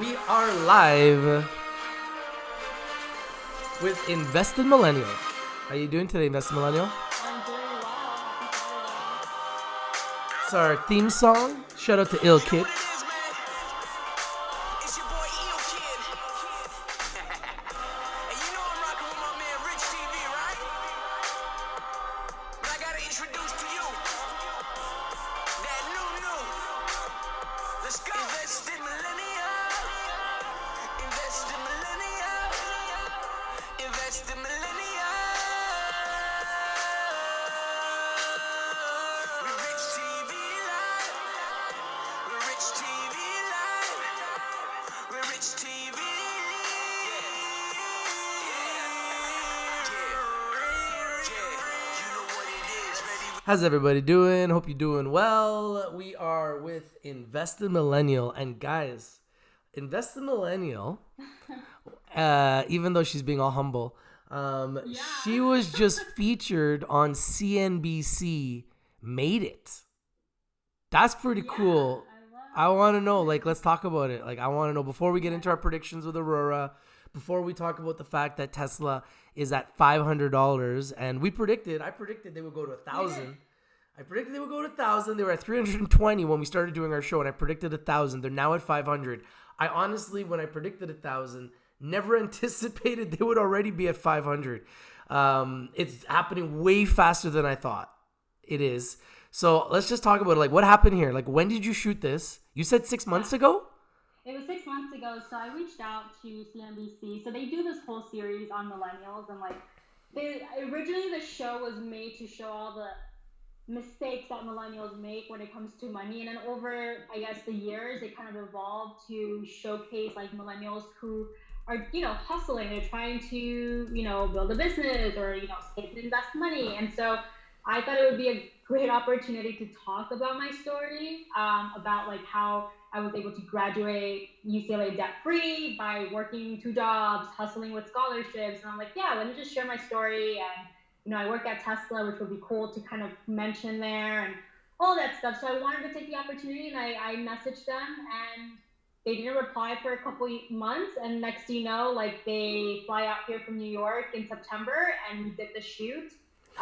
We are live with Invested Millennial. How you doing today, Invested Millennial? I'm doing well. Happy Saturday. It's our theme song. Shout out to Ill Kid. It's your boy Eel Kid. And you know I'm rocking with my man Rich TV, right? But I gotta introduce to you that new. Let's go. Invested Millennial. Invested Millennial. Invested Millennial. We're Rich TV Live. We're Rich TV Live. We're Rich TV. You know what it is. Ready? How's everybody doing? Hope you're doing well. We are with Invested Millennial. And guys, Invested Millennial, even though she's being all humble, she was just featured on CNBC Made It. That's pretty cool. I want to know, let's talk about it. I want to know, before we get into our predictions with Aurora, before we talk about the fact that Tesla is at $500, and I predicted they would go to 1,000. I predicted they would go to 1,000. They were at 320 when we started doing our show, and I predicted 1,000. They're now at 500. I honestly, when I predicted 1,000, never anticipated they would already be at 500. It's happening way faster than I thought. It is. So let's just talk about it. What happened here? When did you shoot this? You said 6 months ago? It was 6 months ago, so I reached out to CNBC. So they do this whole series on millennials, and originally the show was made to show all the mistakes that millennials make when it comes to money, and then over, I guess, the years, it kind of evolved to showcase millennials who are, hustling. They're trying to, build a business or, save and invest money, and so I thought it would be a great opportunity to talk about my story, about how I was able to graduate UCLA debt-free by working 2 jobs, hustling with scholarships. And I'm like, yeah, let me just share my story. And, I work at Tesla, which would be cool to kind of mention there and all that stuff. So I wanted to take the opportunity, and I messaged them, and they didn't reply for a couple months. And next thing you know, they fly out here from New York in September, and we did the shoot.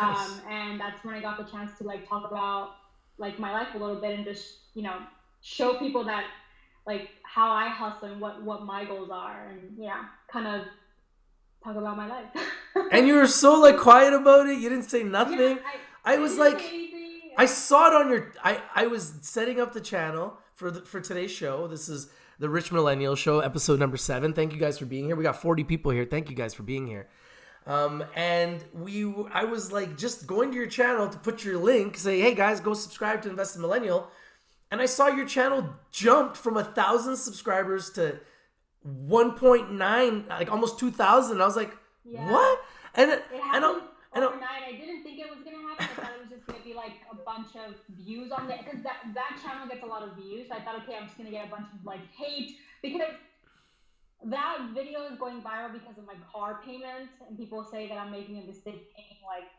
Nice. And that's when I got the chance to talk about my life a little bit, and just show people that how I hustle and what my goals are, and kind of talk about my life. And you were so quiet about it. You didn't say nothing. Yeah, I was didn't say anything. I saw it on your. I was setting up the channel for today's show. This is the Rich Millennial Show, episode number 7. Thank you guys for being here. We got 40 people here. Thank you guys for being here. And I was just going to your channel to put your link, say, hey guys, go subscribe to Invested Millennial. And I saw your channel jumped from 1,000 subscribers to 1.9, almost 2,000. I was like, Yeah. what? And It happened and overnight. I didn't think it was gonna happen. I thought it was just gonna be a bunch of views on it, because that channel gets a lot of views. So I thought, okay, I'm just gonna get a bunch of hate, because that video is going viral because of my car payments, and people say that I'm making a mistake paying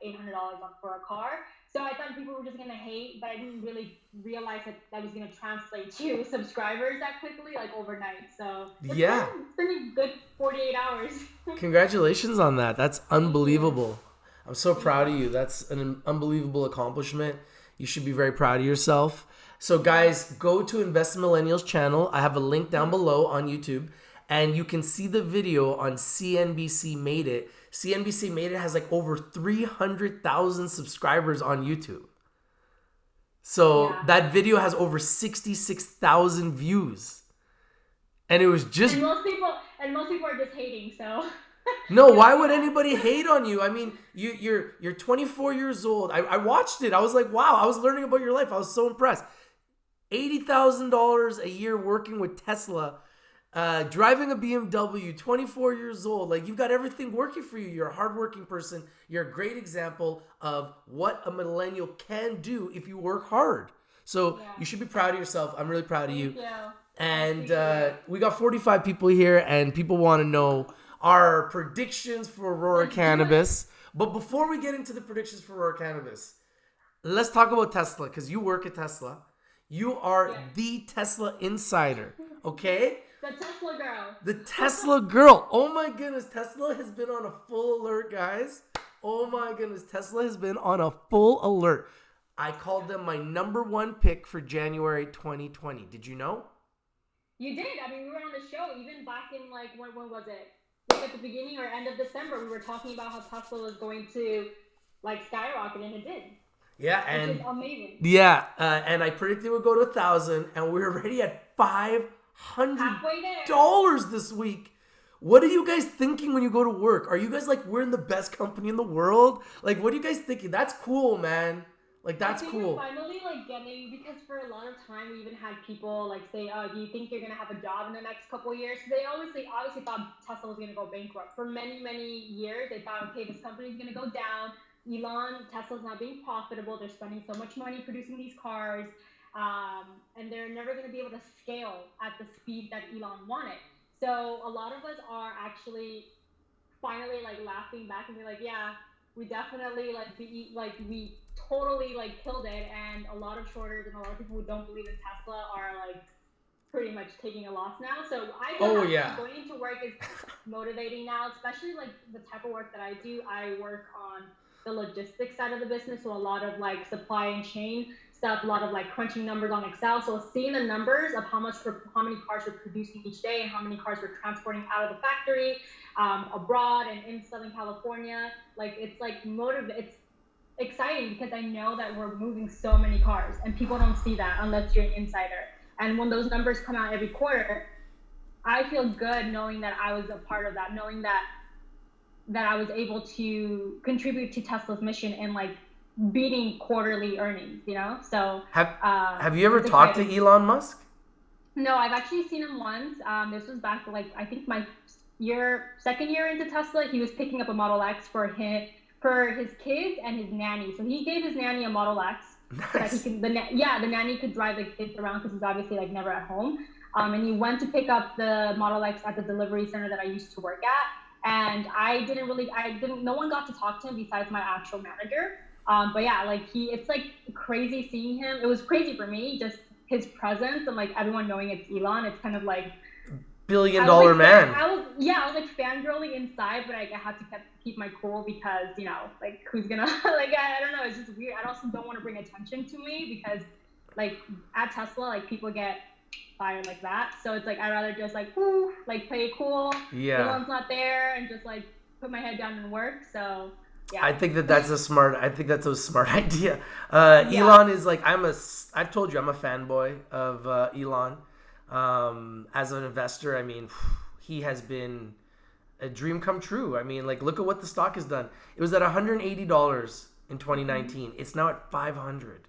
$800 for a car. So I thought people were just gonna hate, but I didn't really realize that was gonna translate to subscribers that quickly, overnight. So it's been a good 48 hours. congratulations on that. That's unbelievable. I'm so proud of you. That's an unbelievable accomplishment. You should be very proud of yourself. So guys, go to Invest Millennials channel. I have a link down below on YouTube, and you can see the video on CNBC Made It. CNBC Made It has over 300,000 subscribers on YouTube. So that video has over 66,000 views. And it was just... And most people are just hating, so... No, why would anybody hate on you? I mean, you're 24 years old. I watched it. I was like, wow, I was learning about your life. I was so impressed. $80,000 a year working with Tesla, driving a BMW, 24 years old. You've got everything working for you. You're a hardworking person. You're a great example of what a millennial can do if you work hard. So you should be proud of yourself. I'm really proud of you. Thank you. And we got 45 people here, and people want to know our predictions for Aurora Cannabis. But before we get into the predictions for Aurora Cannabis, let's talk about Tesla, because you work at Tesla. You are the Tesla insider, okay? The Tesla girl. The Tesla girl. Oh my goodness. Tesla has been on a full alert, guys. Oh my goodness. Tesla has been on a full alert. I called them my number one pick for January 2020. Did you know? You did. I mean, we were on the show even back in like when was it? Like at the beginning or end of December, we were talking about how Tesla was going to like skyrocket, and it did. Yeah, and which is amazing. Yeah, and I predicted it would go to 1,000, and we're already at $500 this week. What are you guys thinking when you go to work? Are you guys like, we're in the best company in the world? Like, what are you guys thinking? That's cool, man. Like, that's cool. We're finally like getting, because for a lot of time we even had people like say, "Oh, do you think you're gonna have a job in the next couple of years?" They obviously thought Tesla was gonna go bankrupt for many years. They thought, okay, this company's gonna go down. Tesla's not being profitable. They're spending so much money producing these cars, and they're never gonna be able to scale at the speed that Elon wanted. So a lot of us are actually finally like laughing back and be like, yeah, we definitely we totally like killed it, and a lot of shorters and a lot of people who don't believe in Tesla are like pretty much taking a loss now. So I feel going into work is motivating now, especially like the type of work that I do. I work on the logistics side of the business, so a lot of like supply and chain stuff, a lot of like crunching numbers on Excel. So seeing the numbers of how many cars we're producing each day and how many cars we're transporting out of the factory, abroad and in Southern California, like it's exciting because I know that we're moving so many cars, and people don't see that unless you're an insider. And when those numbers come out every quarter, I feel good knowing that I was a part of that, knowing that I was able to contribute to Tesla's mission and like beating quarterly earnings, you know? So have you ever talked to Elon Musk? No, I've actually seen him once. This was back like I think my second year into Tesla. He was picking up a Model X for his kids and his nanny. So he gave his nanny a Model X. Nice. That he can, the nanny could drive the kids around because he's obviously like never at home. And he went to pick up the Model X at the delivery center that I used to work at. And no one got to talk to him besides my actual manager. But yeah, like it's like crazy seeing him. It was crazy for me, just his presence and like everyone knowing it's Elon. It's kind of like billion-dollar man. I was like fangirling inside, but I had to keep my cool because, you know, like who's gonna like I don't know, it's just weird. I also don't want to bring attention to me because like at Tesla, like people get fired like that. So it's like I'd rather just like play it cool. Yeah. Elon's not there and just like put my head down and work. So yeah. I think that's a smart idea. Elon is like, I've told you I'm a fanboy of Elon. As an investor, I mean, he has been a dream come true. I mean, like, look at what the stock has done. It was at $180 in 2019. Mm-hmm. It's now at $500.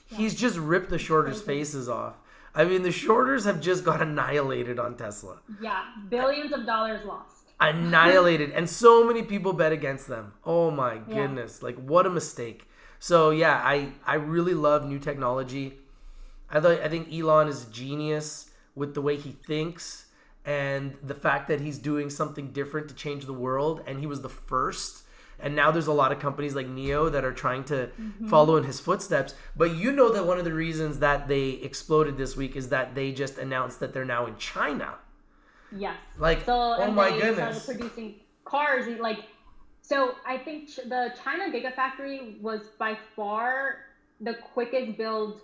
Yeah. He's just ripped the shorters' faces off. I mean, the shorters have just got annihilated on Tesla. Yeah, billions of dollars lost. Annihilated. And so many people bet against them. Oh my goodness. Like, what a mistake. So yeah, I really love new technology. I think Elon is a genius with the way he thinks and the fact that he's doing something different to change the world, and he was the first. And now there's a lot of companies like Neo that are trying to follow in his footsteps. But you know that one of the reasons that they exploded this week is that they just announced that they're now in China. Yes. Like, oh my goodness. Started producing cars. So I think the China Gigafactory was by far the quickest build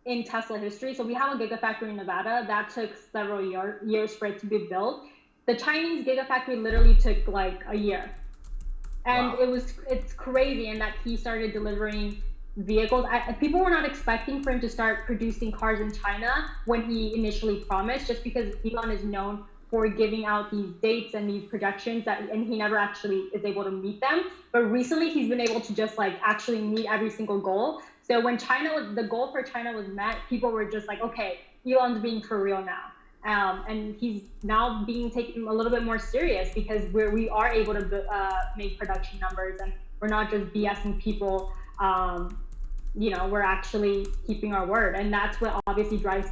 in Tesla history. So we have a Gigafactory in Nevada that took several years for it to be built. The Chinese Gigafactory literally took like a year. And it's crazy, and that he started delivering vehicles. People were not expecting for him to start producing cars in China when he initially promised, just because Elon is known for giving out these dates and these projections and he never actually is able to meet them. But recently he's been able to just like actually meet every single goal. So when the goal for China was met, people were just like, okay, Elon's being for real now. And he's now being taken a little bit more serious because we are able to make production numbers, and we're not just BSing people. We're actually keeping our word, and that's what obviously drives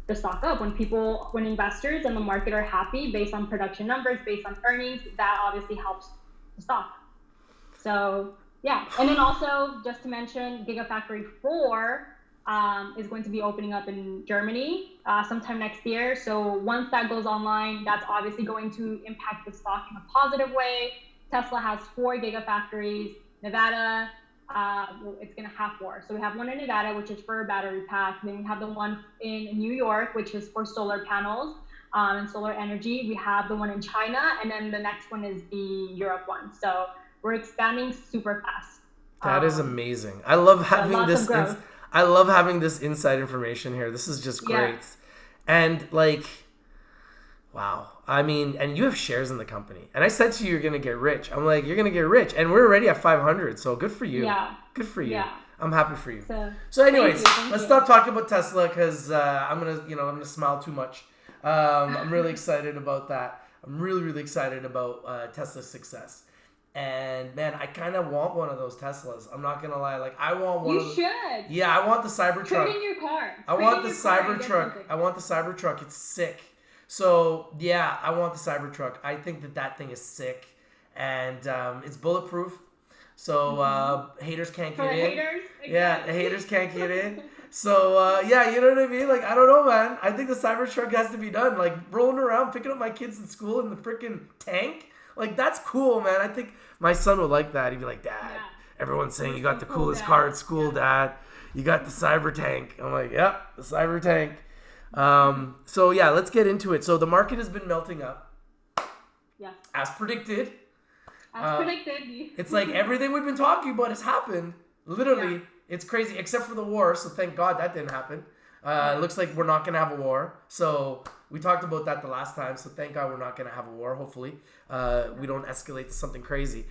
the stock up. When investors and the market are happy based on production numbers, based on earnings, that obviously helps the stock. So yeah, and then also just to mention Gigafactory 4. is going to be opening up in Germany sometime next year. So once that goes online, that's obviously going to impact the stock in a positive way. Tesla has 4 gigafactories. Nevada, it's going to have 4. So we have one in Nevada, which is for a battery pack. Then we have the one in New York, which is for solar panels and solar energy. We have the one in China, and then the next one is the Europe one. So we're expanding super fast. That is amazing. I love having lots of growth. I love having this inside information here. This is just great. Yeah. And like, wow. I mean, and you have shares in the company. And I said to you, you're going to get rich. I'm like, you're going to get rich. And we're already at 500. So good for you. Yeah. Good for you. Yeah. I'm happy for you. So anyways, thank let's you. stop talking about Tesla because I'm going to smile too much. I'm really excited about that. I'm really, really excited about Tesla's success. And man, I kind of want one of those Teslas. I'm not gonna lie. Like, I want one. You should. Yeah, I want the Cybertruck. Trade in your car. I want the Cybertruck. I want the Cybertruck. It's sick. So yeah, I want the Cybertruck. I think that thing is sick, and it's bulletproof. So haters can't get in. Haters. Yeah, the haters can't get in. So yeah, you know what I mean? Like, I don't know, man. I think the Cybertruck has to be done. Like, rolling around, picking up my kids in school in the freaking tank. Like, that's cool, man. I think my son would like that. He'd be like, Dad, everyone's saying you got the coolest car at school, Dad. You got the cyber tank. I'm like, yep, the cyber tank. So yeah, let's get into it. So the market has been melting up. Yeah. As predicted. It's like everything we've been talking about has happened. Literally, it's crazy, except for the war. So thank God that didn't happen. It looks like we're not going to have a war. So we talked about that the last time. So thank God we're not going to have a war, hopefully. We don't escalate to something crazy.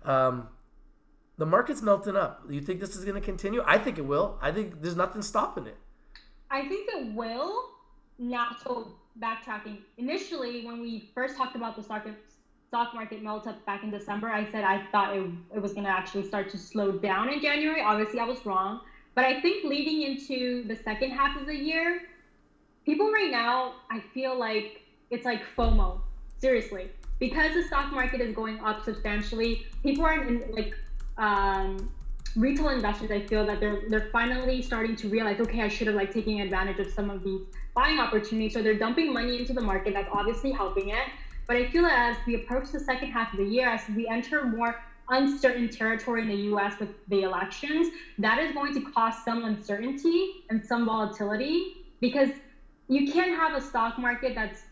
The market's melting up. Do you think this is going to continue? I think it will. I think there's nothing stopping it. I think it will. Now, so backtracking. Initially, when we first talked about the stock market melt up back in December, I said I thought it was going to actually start to slow down in January. Obviously, I was wrong. But I think leading into the second half of the year, people right now, I feel like it's like FOMO. Seriously. Because the stock market is going up substantially, people are retail investors, I feel that they're finally starting to realize, okay, I should have taken advantage of some of these buying opportunities. So they're dumping money into the market. That's obviously helping it. But I feel that as we approach the second half of the year, as we enter more uncertain territory in the U.S. with the elections, that is going to cause some uncertainty and some volatility, because you can't have a stock market that's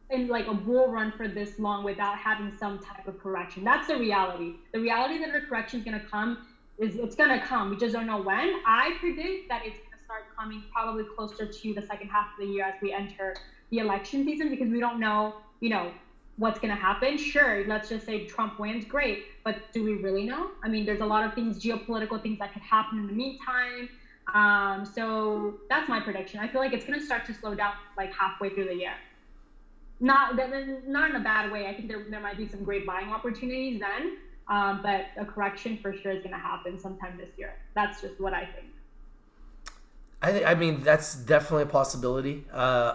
in a bull run for this long without having some type of correction. That's the reality. The reality that a correction is going to come it's going to come. We just don't know when. I predict that it's going to start coming probably closer to the second half of the year as we enter the election season, because we don't know, what's going to happen. Sure, let's just say Trump wins, great. But do we really know? I mean, there's a lot of things, geopolitical things that could happen in the meantime. So that's my prediction. I feel like it's going to start to slow down halfway through the year. Not in a bad way. I think there might be some great buying opportunities then. But a correction for sure is going to happen sometime this year. That's just what I think. I mean, that's definitely a possibility.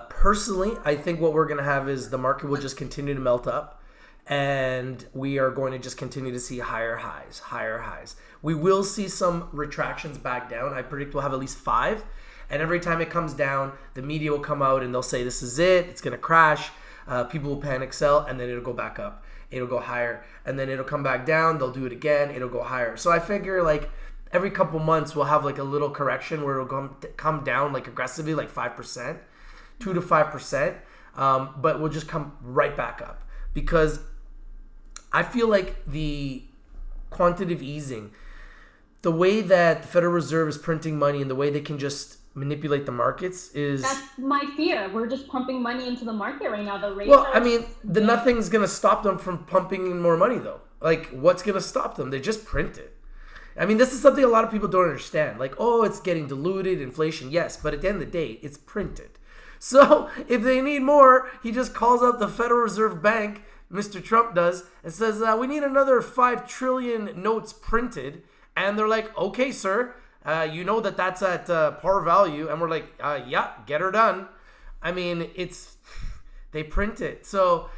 Personally, I think what we're going to have is the market will just continue to melt up, and we are going to just continue to see higher highs. We will see some retractions back down. I predict we'll have at least 5. And every time it comes down, the media will come out and they'll say, this is it. It's going to crash. People will panic sell, and then it'll go back up. It'll go higher. And then it'll come back down. They'll do it again. It'll go higher. So I figure every couple months we'll have a little correction where it'll come down aggressively 5%, 2 to 5%, but we'll just come right back up, because I feel like the quantitative easing, the way that the Federal Reserve is printing money and the way they can just manipulate the markets is... That's my fear. We're just pumping money into the market right now. The rates nothing's going to stop them from pumping in more money, though. What's going to stop them? They just print it. I mean, this is something a lot of people don't understand. It's getting diluted, inflation, yes, but at the end of the day, it's printed. So if they need more, he just calls up the Federal Reserve Bank, Mr. Trump does, and says, we need another 5 trillion notes printed. And they're like, okay, sir, you know that's at par value. And we're like, yeah, get her done. I mean, they print it. So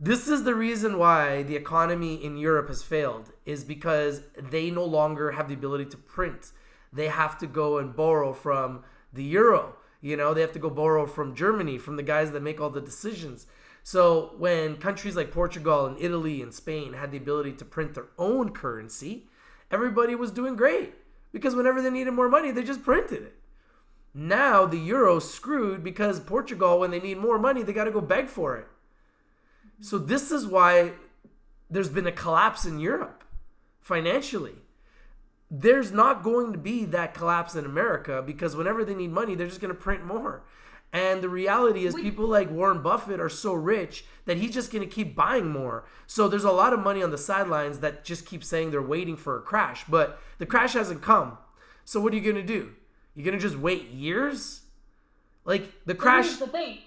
this is the reason why the economy in Europe has failed, is because they no longer have the ability to print they have to go and borrow from the euro. You know, they have to go borrow from Germany, from the guys that make all the decisions. So when countries like Portugal and Italy and Spain had the ability to print their own currency, everybody was doing great because whenever they needed more money, they just printed it. Now the euro's screwed because Portugal, when they need more money, they got to go beg for it. So this is why there's been a collapse in Europe financially. There's not going to be that collapse in America because whenever they need money, they're just going to print more. And the reality is people like Warren Buffett are so rich that he's just going to keep buying more. So there's a lot of money on the sidelines that just keep saying they're waiting for a crash. But the crash hasn't come. So what are you going to do? You're going to just wait years? Like the crash... Here's the thing.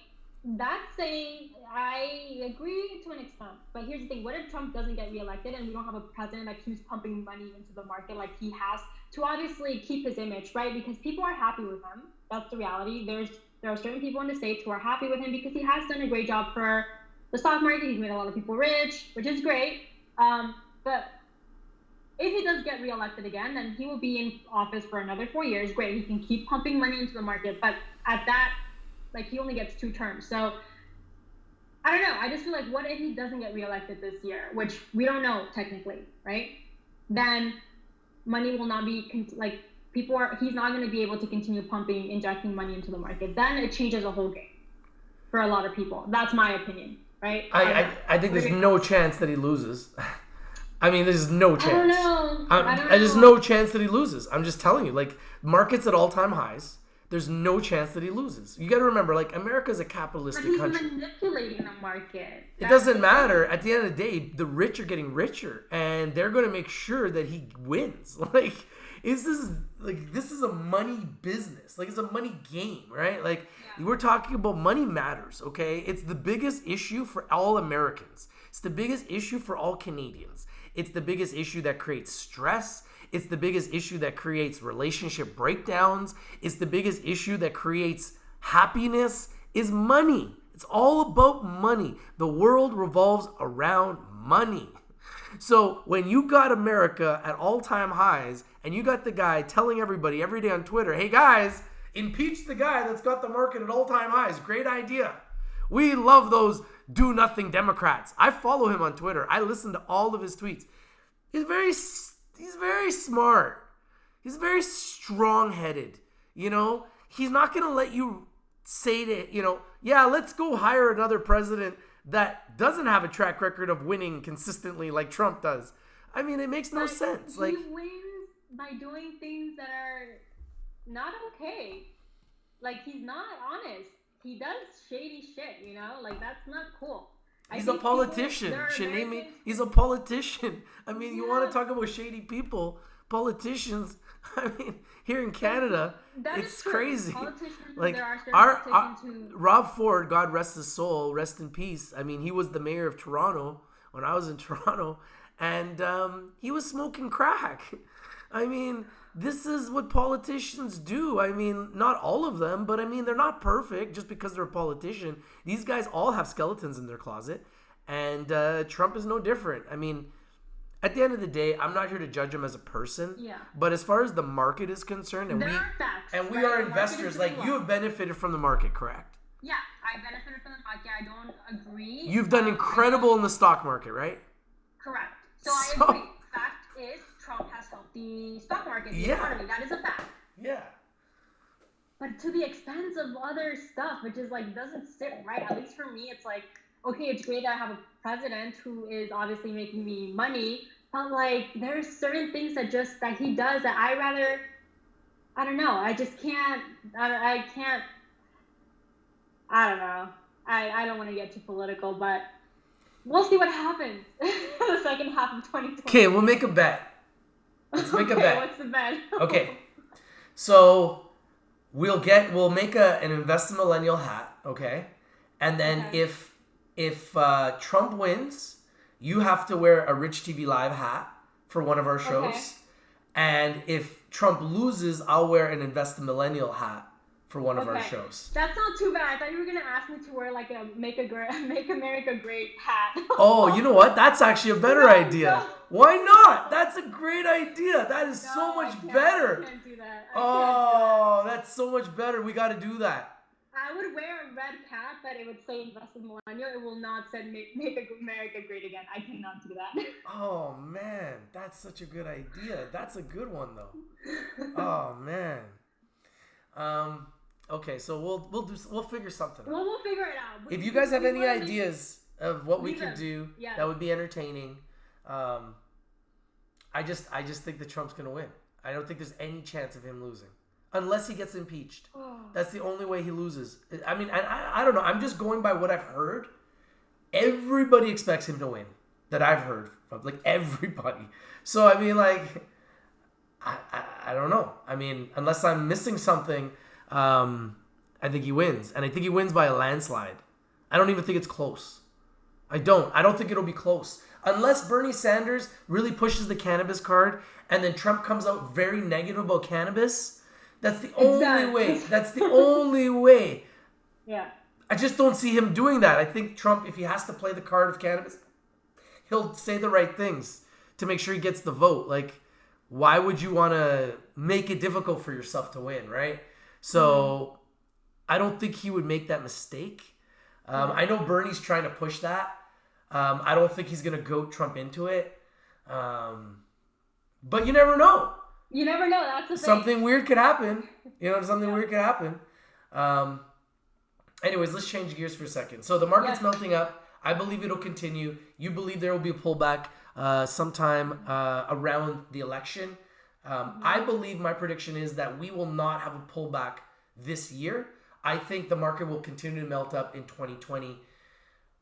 That's saying I agree to an extent. But here's the thing. What if Trump doesn't get reelected and we don't have a president that keeps pumping money into the market like he has to obviously keep his image, right? Because people are happy with him. That's the reality. There are certain people in the States who are happy with him because he has done a great job for the stock market. He's made a lot of people rich, which is great. But if he does get reelected again, then he will be in office for another 4 years. Great. He can keep pumping money into the market. But at that, like, he only gets 2 terms. So I don't know. I just feel like what if he doesn't get reelected this year, which we don't know technically, right? Then money will not be he's not going to be able to continue injecting money into the market. Then it changes the whole game for a lot of people. That's my opinion, right? I think there's no chance that he loses. I mean, there's no chance. I don't know. There's no chance that he loses. I'm just telling you, like, market's at all-time highs. There's no chance that he loses. You got to remember, like, America's a capitalistic country. But he's manipulating the market. It doesn't matter. At the end of the day, the rich are getting richer, and they're going to make sure that he wins. Like, this is a money business. Like, it's a money game, right? Like, we're talking about money matters, okay? It's the biggest issue for all Americans. It's the biggest issue for all Canadians. It's the biggest issue that creates stress. It's the biggest issue that creates relationship breakdowns. It's the biggest issue that creates happiness is money. It's all about money. The world revolves around money. So when you got America at all-time highs and you got the guy telling everybody every day on Twitter, hey guys, impeach the guy that's got the market at all-time highs. Great idea. We love those do-nothing Democrats. I follow him on Twitter. I listen to all of his tweets. He's very smart. He's very strong-headed. You know, he's not going to let you say to, yeah, let's go hire another president that doesn't have a track record of winning consistently like Trump does. I mean, it makes no sense. He wins by doing things that are not okay. Like, he's not honest. He does shady shit, Like, that's not cool. He's a politician. He's a politician. I mean, you want to talk about shady people, politicians. I mean, here in Canada, it's crazy. Like Rob Ford, God rest his soul, rest in peace. I mean, he was the mayor of Toronto when I was in Toronto, and he was smoking crack. I mean, this is what politicians do. I mean, not all of them, but I mean, they're not perfect just because they're a politician. These guys all have skeletons in their closet, and Trump is no different. I mean, at the end of the day, I'm not here to judge him as a person. Yeah. But as far as the market is concerned, and we are investors, like, you have benefited from the market, correct? Yeah, I benefited from the market. I don't agree. You've done incredible in the stock market, right? Correct. So I agree. Fact is, Trump has helped the stock market, the economy. That is a fact. Yeah. But to the expense of other stuff, which is like doesn't sit right. At least for me, it's like, okay, it's great that I have a president who is obviously making me money, but like there's certain things that he does that I don't know. I just can't. I can't. I don't know. I don't want to get too political, but we'll see what happens the second half of 2020. Okay, we'll make a bet. Let's make a bet. What's the bet? Okay. So we'll make an Invest in Millennial hat, okay? And then if Trump wins, you have to wear a Rich TV Live hat for one of our shows. Okay. And if Trump loses, I'll wear an Invest in Millennial hat for one of our Okay. shows. That's not too bad. I thought you were gonna ask me to wear like a Make America Great hat. Oh, you know what? That's actually a better No, idea. no. Why not? That's a great idea. That is so No, I much can't. better. I can't do that. Oh, that's so much better. We got to do that. I would wear a red cap, but it would say Invest in Millennial. It will not say Make America Great Again. I cannot do that. Oh man, that's such a good idea. That's a good one though. Oh man. Okay, so we'll figure something out. Well, we'll figure it out. If you guys have any wanna make- ideas of what we Leave could them. do Yeah. that would be entertaining, I just think that Trump's gonna win. I don't think there's any chance of him losing unless he gets impeached. That's the only way he loses. I mean, I don't know. I'm just going by what I've heard. Everybody expects him to win that I've heard from, like everybody. So I mean, like, I don't know. I mean, unless I'm missing something, I think he wins, and I think he wins by a landslide. I don't even think it's close. I don't think it'll be close. Unless Bernie Sanders really pushes the cannabis card and then Trump comes out very negative about cannabis. That's the only way. That's the only way. Yeah. I just don't see him doing that. I think Trump, if he has to play the card of cannabis, he'll say the right things to make sure he gets the vote. Like, why would you want to make it difficult for yourself to win, right? So I don't think he would make that mistake. I know Bernie's trying to push that. I don't think he's going to goat Trump into it. But you never know. You never know. That's the thing. Something weird could happen. Something weird could happen. Anyways, let's change gears for a second. So the market's melting up. I believe it'll continue. You believe there will be a pullback sometime around the election. I believe my prediction is that we will not have a pullback this year. I think the market will continue to melt up in 2020,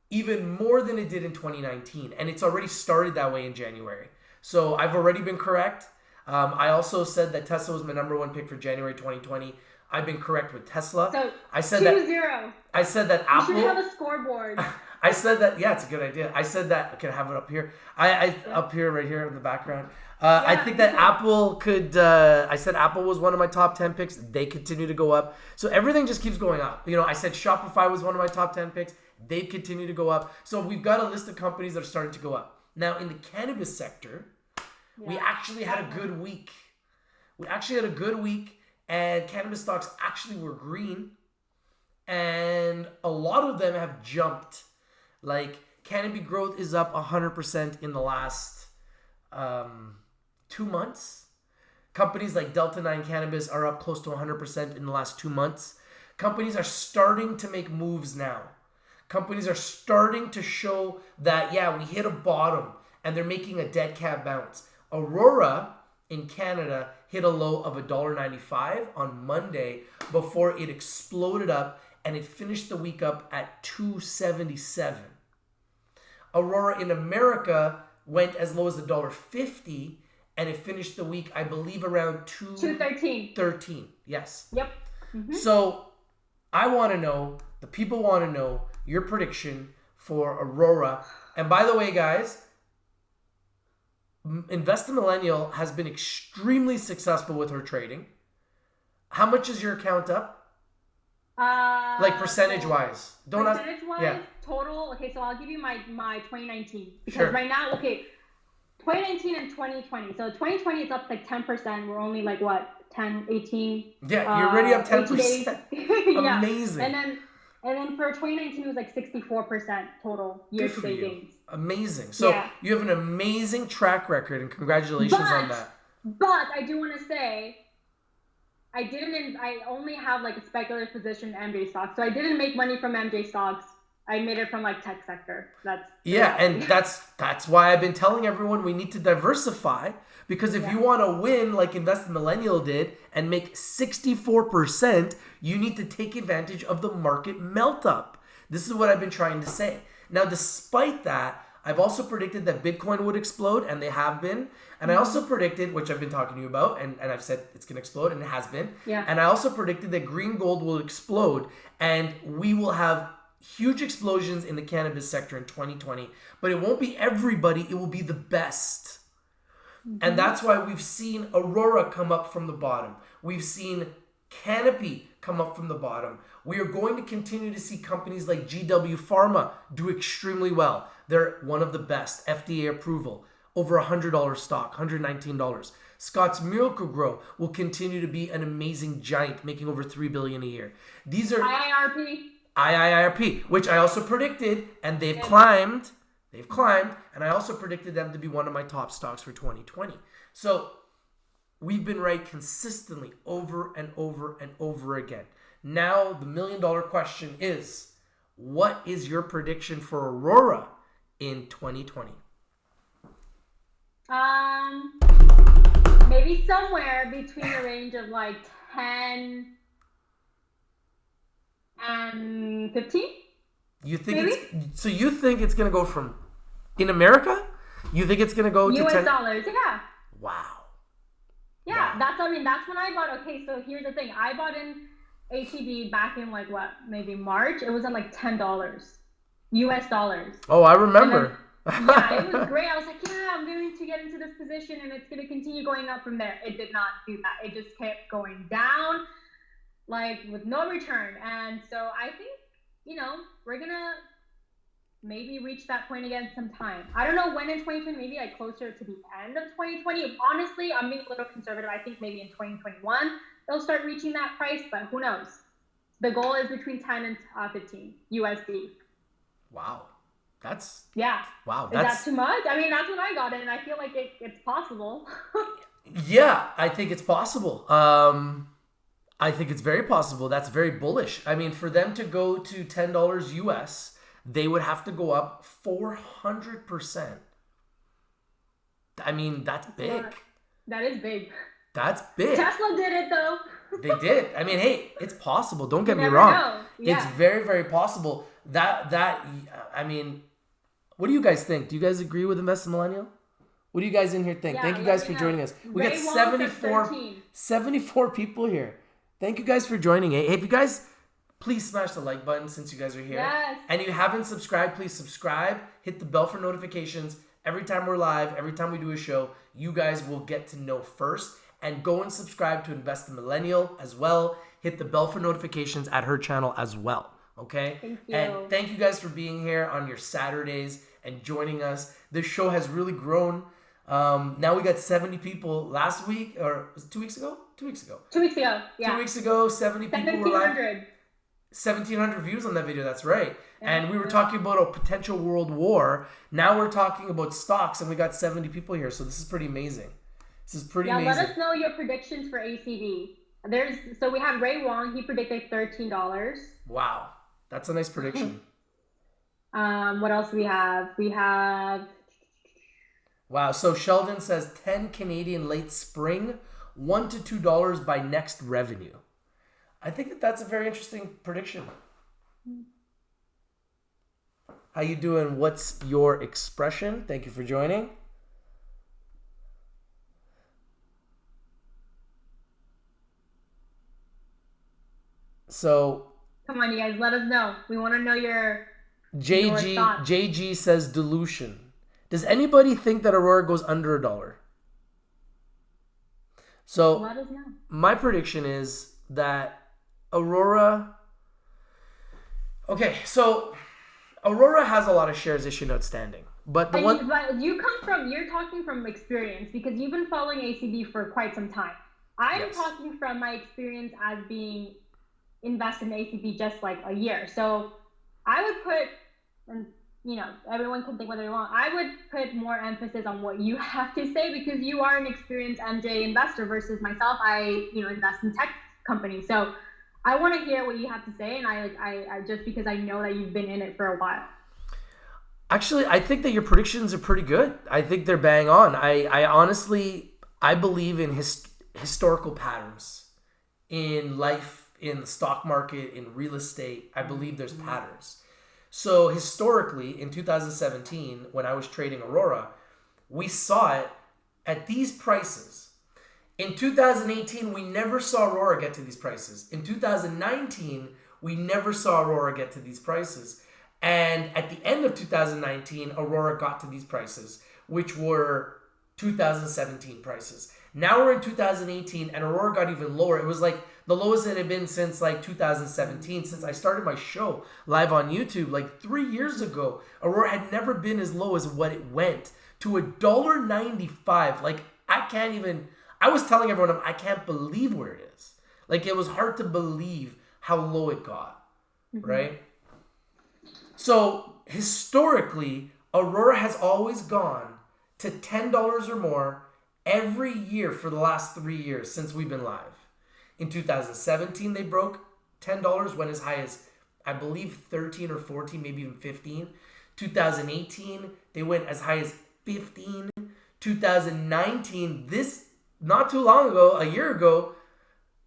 even more than it did in 2019. And it's already started that way in January. So I've already been correct. I also said that Tesla was my number one pick for January 2020. I've been correct with Tesla. So I said 2-0. I said that Apple. You should have a scoreboard. I said that. Yeah, it's a good idea. I said that. Can I have it up here? Up here, right here in the background. I think that Apple could. I said Apple was one of my top 10 picks. They continue to go up. So everything just keeps going up. I said Shopify was one of my top 10 picks. They've continued to go up. So we've got a list of companies that are starting to go up. Now in the cannabis sector, we actually had a good week. And cannabis stocks actually were green. And a lot of them have jumped. Like, Cannabis growth is up 100% in the last 2 months. Companies like Delta 9 Cannabis are up close to 100% in the last 2 months. Companies are starting to make moves now. Companies are starting to show that, we hit a bottom, and they're making a dead cat bounce. Aurora in Canada hit a low of $1.95 on Monday before it exploded up, and it finished the week up at $2.77. Aurora in America went as low as $1.50, and it finished the week, I believe, around $2.13. Yes. Yep. Mm-hmm. So I want to know, the people want to know your prediction for Aurora. And by the way, guys, Invest in Millennial has been extremely successful with her trading. How much is your account up? Like percentage-wise. Percentage-wise, total. Okay, so I'll give you my 2019. Because right now, 2019 and 2020. So 2020, it's up like 10%. We're only like, 10, 18? Yeah, you're already up 10%. Yeah. Amazing. And then for 2019, it was like 64% total year-to-date gains. Amazing. So you have an amazing track record, and congratulations on that. But I do want to say, I only have like a speculative position in MJ stocks. So I didn't make money from MJ stocks. I made it from like tech sector. And that's why I've been telling everyone we need to diversify, because if you want to win like Invest in Millennial did and make 64%, you need to take advantage of the market melt up. This is what I've been trying to say. Now, despite that, I've also predicted that Bitcoin would explode, and they have been. And I also predicted, which I've been talking to you about, and I've said it's going to explode, and it has been. Yeah. And I also predicted that green gold will explode, and we will have huge explosions in the cannabis sector in 2020. But it won't be everybody, it will be the best. Mm-hmm. And that's why we've seen Aurora come up from the bottom. We've seen Canopy come up from the bottom. We are going to continue to see companies like GW Pharma do extremely well. They're one of the best. FDA approval. Over $100 stock, $119. Scott's Miracle-Gro will continue to be an amazing giant, making over $3 billion a year. These are IIRP, which I also predicted, and they've climbed. They've climbed, and I also predicted them to be one of my top stocks for 2020. So we've been right consistently over and over and over again. Now the $1 million question is, what is your prediction for Aurora in 2020? Maybe somewhere between a range of like 10 and 15. You think so you think it's going to go from in America? You think it's going to go to US dollars? Yeah. Wow. Yeah, that's when I bought. Okay, so here's the thing. I bought in ATB back in like maybe March. It was at like $10 US dollars. Oh, I remember. Yeah, it was great. I was like, yeah, I'm going to get into this position and it's going to continue going up from there. It did not do that. It just kept going down, like with no return. And so I think, we're going to maybe reach that point again sometime. I don't know when in 2020, maybe like closer to the end of 2020. Honestly, I'm being a little conservative. I think maybe in 2021, they'll start reaching that price, but who knows? The goal is between 10 and 15 USD. Wow. That's Wow. Is that too much? I mean, that's what I got in, and I feel like it's possible. Yeah, I think it's possible. I think it's very possible. That's very bullish. I mean, for them to go to $10 US, they would have to go up 400%. I mean, that's big. That is big. That's big. Tesla did it though. They did. I mean, hey, it's possible. Don't get me wrong. Yeah. It's very, very possible. I mean, what do you guys think? Do you guys agree with Invest Millennial? What do you guys in here think? Thank you guys for joining us. We got 74 people here. Thank you guys for joining. Hey, if you guys, please smash the like button since you guys are here. Yes. And you haven't subscribed, please subscribe. Hit the bell for notifications. Every time we're live, every time we do a show, you guys will get to know first. And go and subscribe to Invest the Millennial as well. Hit the bell for notifications at her channel as well. Okay? Thank you. And thank you guys for being here on your Saturdays and joining us. This show has really grown. Now we got 70 people last week, or was it 2 weeks ago? 2 weeks ago. 2 weeks ago, yeah. 2 weeks ago, 70 people were live. 1,700 views on that video, that's right. Yeah, and we were talking about a potential world war. Now we're talking about stocks, and we got 70 people here, so this is pretty amazing. This is pretty amazing. Let us know your predictions for ACV. So we have Ray Wong, he predicted $13. Wow. That's a nice prediction. What else do we have? We have... Wow. So Sheldon says 10 Canadian late spring, $1 to $2 by next revenue. I think that's a very interesting prediction. How you doing? What's your expression? Thank you for joining. So... Come on, you guys, let us know. We want to know your thoughts. JG says dilution. Does anybody think that Aurora goes under $1? So let us know. My prediction is that Aurora... Okay, so Aurora has a lot of shares issued outstanding. But you're talking from experience because you've been following ACB for quite some time. I'm talking from my experience as being invested in ACB just like a year. So I would put, and everyone can think whether they want, I would put more emphasis on what you have to say because you are an experienced MJ investor versus myself. I invest in tech companies. So I want to hear what you have to say, and I just because I know that you've been in it for a while. Actually, I think that your predictions are pretty good. I think they're bang on. I honestly believe in historical patterns in life, in the stock market, in real estate. I believe there's patterns. So historically, in 2017, when I was trading Aurora, we saw it at these prices. In 2018, we never saw Aurora get to these prices. In 2019, we never saw Aurora get to these prices. And at the end of 2019, Aurora got to these prices, which were 2017 prices. Now we're in 2018 and Aurora got even lower. It was like the lowest it had been since like 2017, since I started my show live on YouTube like 3 years ago. Aurora had never been as low as what it went to $1.95. Like I was telling everyone I can't believe where it is. Like it was hard to believe how low it got, right? So historically, Aurora has always gone to $10 or more every year for the last 3 years since we've been live. In 2017, they broke $10, went as high as, I believe, 13 or 14, maybe even 15. 2018, they went as high as 15. 2019, this, not too long ago, a year ago,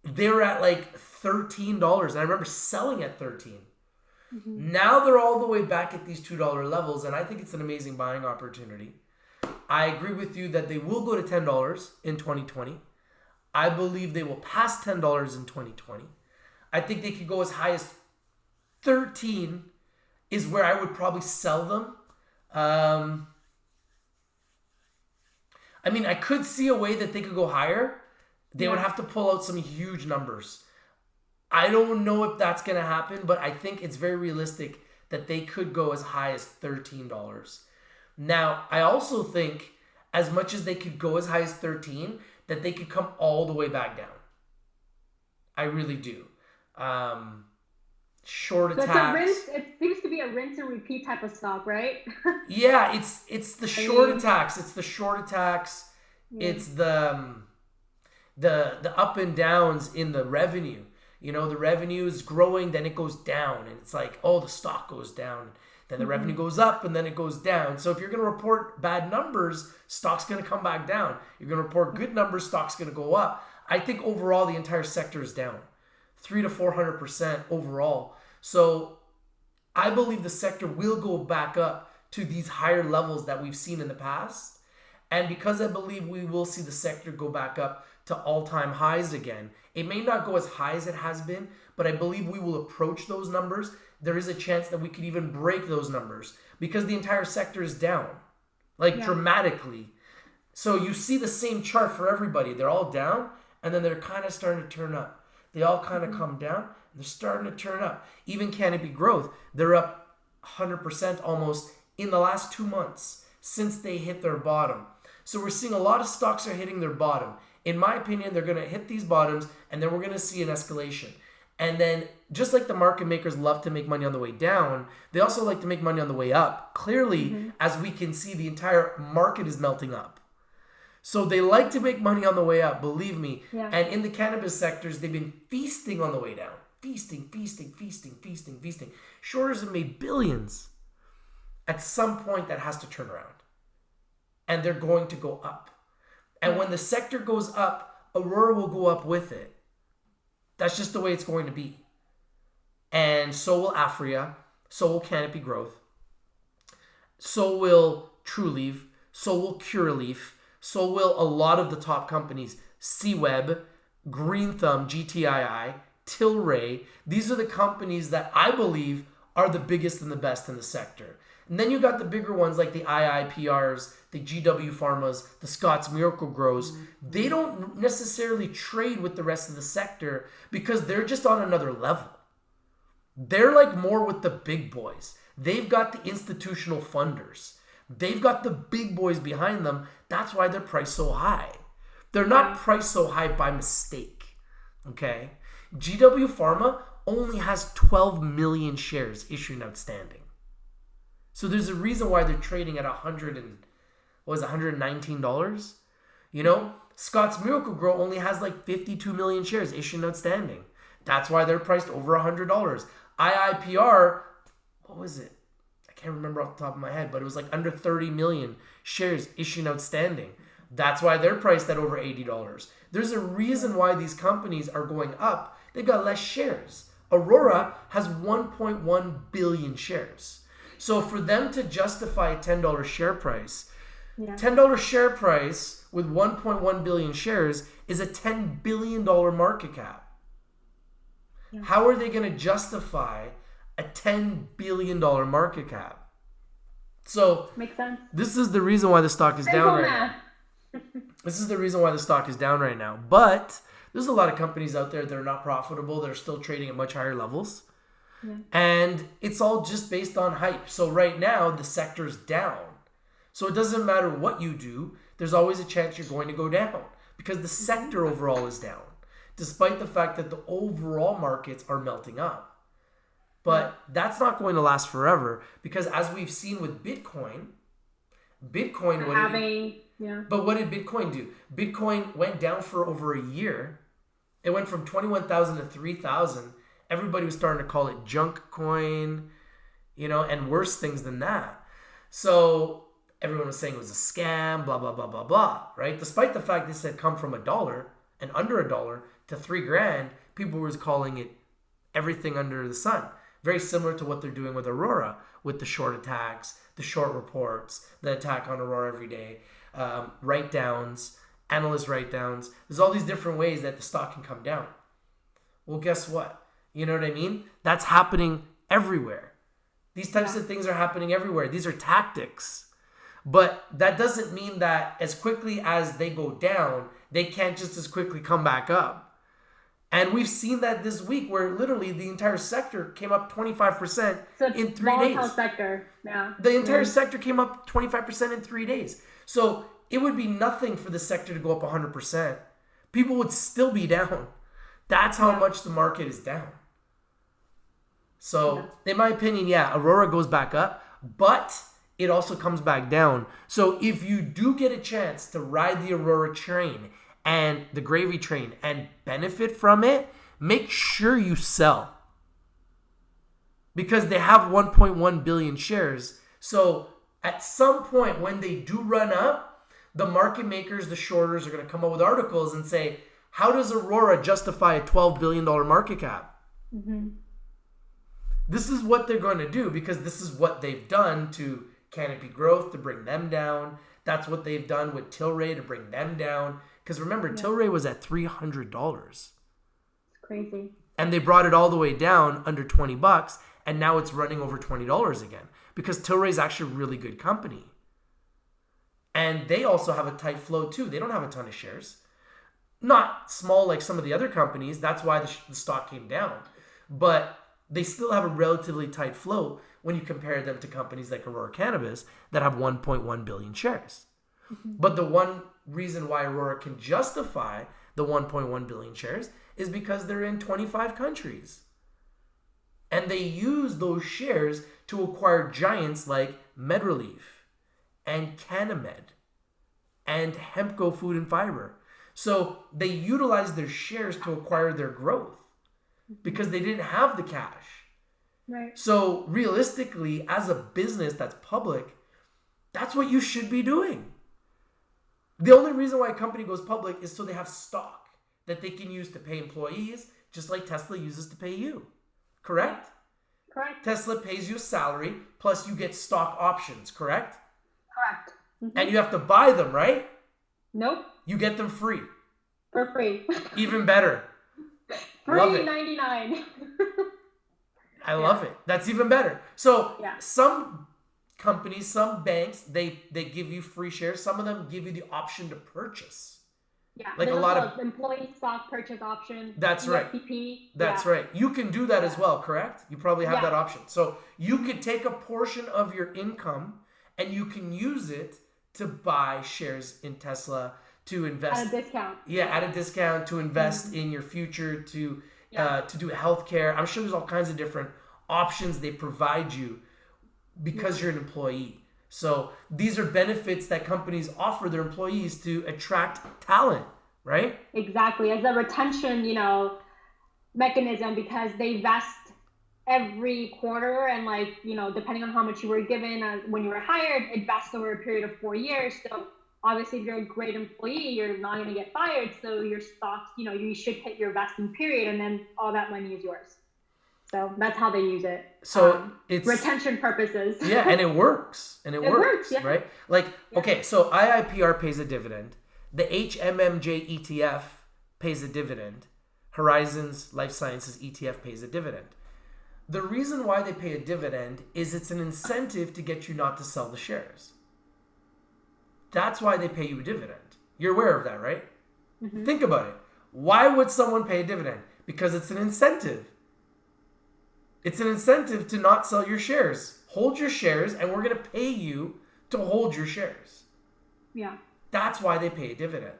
they were at like $13. And I remember selling at 13. Now they're all the way back at these $2 levels, and I think it's an amazing buying opportunity. I agree with you that they will go to $10 in 2020. I believe they will pass $10 in 2020. I think they could go as high as 13 is where I would probably sell them. I mean, I could see a way that they could go higher. They would have to pull out some huge numbers. I don't know if that's going to happen, but I think it's very realistic that they could go as high as $13. Now, I also think as much as they could go as high as 13, that they could come all the way back down. I really do. Short attacks. It seems to be a rinse and repeat type of stock, right? Yeah, it's the short attacks. It's the short attacks. Yeah. It's the up and downs in the revenue. You know, the revenue is growing, then it goes down, and it's like, oh, the stock goes down. Then the revenue goes up, and then it goes down. So if you're going to report bad numbers, stock's going to come back down. You're going to report good numbers, stock's going to go up. I think overall the entire sector is down 300 to 400% overall. So I believe the sector will go back up to these higher levels that we've seen in the past. And because I believe we will see the sector go back up to all-time highs again, it may not go as high as it has been, but I believe we will approach those numbers. There is a chance that we could even break those numbers because the entire sector is down, dramatically. So you see the same chart for everybody. They're all down, and then they're kind of starting to turn up. They all kind of come down, and they're starting to turn up. Even Cannabis growth, they're up 100% almost in the last 2 months since they hit their bottom. So we're seeing a lot of stocks are hitting their bottom. In my opinion, they're going to hit these bottoms, and then we're going to see an escalation. And then, just like the market makers love to make money on the way down, they also like to make money on the way up. Clearly, as we can see, the entire market is melting up. So they like to make money on the way up, believe me. Yeah. And in the cannabis sectors, they've been feasting on the way down. Feasting. Shorters have made billions. At some point, that has to turn around. And they're going to go up. And when the sector goes up, Aurora will go up with it. That's just the way it's going to be. And so will Aphria. So will Cannabis growth. So will TrueLeaf. So will Curaleaf. So will a lot of the top companies. C-Web, Green Thumb, GTII, Tilray. These are the companies that I believe are the biggest and the best in the sector. And then you got the bigger ones like the IIPRs, the GW Pharmas, the Scott's Miracle Grows. They don't necessarily trade with the rest of the sector because they're just on another level. They're like more with the big boys. They've got the institutional funders. They've got the big boys behind them. That's why they're priced so high. They're not priced so high by mistake. Okay? GW Pharma only has 12 million shares issued and outstanding. So there's a reason why they're trading at $119? You know, Scott's Miracle Grow only has like 52 million shares issued and outstanding. That's why they're priced over $100. IIPR, what was it? I can't remember off the top of my head, but it was like under 30 million shares issued and outstanding. That's why they're priced at over $80. There's a reason why these companies are going up. They've got less shares. Aurora has 1.1 billion shares. So for them to justify a $10 share price, $10 share price with 1.1 billion shares is a $10 billion market cap. Yeah. How are they going to justify a $10 billion market cap? So makes sense. This is the reason why the stock is down right now. This is the reason why the stock is down right now. But there's a lot of companies out there that are not profitable. They're still trading at much higher levels. Yeah. And it's all just based on hype. So right now, the sector's down. So it doesn't matter what you do. There's always a chance you're going to go down because the sector overall is down, despite the fact that the overall markets are melting up. But that's not going to last forever because as we've seen with Bitcoin, but what did Bitcoin do? Bitcoin went down for over a year. It went from 21,000 to 3,000. Everybody was starting to call it junk coin, and worse things than that. So everyone was saying it was a scam, blah, blah, blah, blah, blah, right? Despite the fact this had come from $1 and under $1 to $3,000, people were calling it everything under the sun. Very similar to what they're doing with Aurora, with the short attacks, the short reports, the attack on Aurora every day, write-downs, analyst write-downs. There's all these different ways that the stock can come down. Well, guess what? You know what I mean? That's happening everywhere. These types of things are happening everywhere. These are tactics. But that doesn't mean that as quickly as they go down, they can't just as quickly come back up. And we've seen that this week where literally the entire sector came up 25% in 3 days. Sector. Yeah. The entire sector came up 25% in 3 days. So it would be nothing for the sector to go up 100%. People would still be down. That's how much the market is down. So in my opinion, Aurora goes back up, but it also comes back down. So if you do get a chance to ride the Aurora train and the gravy train and benefit from it, make sure you sell. Because they have 1.1 billion shares. So at some point when they do run up, the market makers, the shorters, are going to come up with articles and say, how does Aurora justify a $12 billion market cap? Mm-hmm. This is what they're going to do because this is what they've done to Canopy Growth to bring them down. That's what they've done with Tilray to bring them down. Because remember, Tilray was at $300. It's crazy. And they brought it all the way down under $20, and now it's running over $20 again. Because Tilray is actually a really good company. And they also have a tight flow too. They don't have a ton of shares. Not small like some of the other companies. That's why the stock came down. But they still have a relatively tight flow when you compare them to companies like Aurora Cannabis that have 1.1 billion shares. Mm-hmm. But the one reason why Aurora can justify the 1.1 billion shares is because they're in 25 countries. And they use those shares to acquire giants like MedRelief and Canamed and Hempco Food and Fiber. So they utilize their shares to acquire their growth because they didn't have the cash. Right. So realistically, as a business that's public, that's what you should be doing. The only reason why a company goes public is so they have stock that they can use to pay employees, just like Tesla uses to pay you. Correct? Correct. Tesla pays you a salary, plus you get stock options, correct? Correct. Mm-hmm. And you have to buy them, right? Nope. You get them free. For free. Even better. Love it. $3.99. I love it. That's even better. So some companies, some banks, they give you free shares. Some of them give you the option to purchase. Yeah, like a lot of employee stock purchase option. That's right. That's right. You can do that as well, correct? You probably have that option. So you could take a portion of your income and you can use it to buy shares in Tesla, to invest at a discount. At a discount, to invest in your future, to do healthcare. I'm sure there's all kinds of different options they provide you because you're an employee. So these are benefits that companies offer their employees to attract talent, right? Exactly. As a retention, mechanism, because they vest every quarter, and depending on how much you were given when you were hired, it vests over a period of 4 years. So obviously, if you're a great employee, you're not going to get fired. So your stocks, you should hit your vesting period, and then all that money is yours. So that's how they use it. So it's retention purposes. And it works. And it works, yeah. right? Okay, so IIPR pays a dividend. The HMMJ ETF pays a dividend. Horizons Life Sciences ETF pays a dividend. The reason why they pay a dividend is it's an incentive to get you not to sell the shares. That's why they pay you a dividend. You're aware of that, right? Think about it. Why would someone pay a dividend? Because it's an incentive. It's an incentive to not sell your shares. Hold your shares, and we're going to pay you to hold your shares. Yeah. That's why they pay a dividend.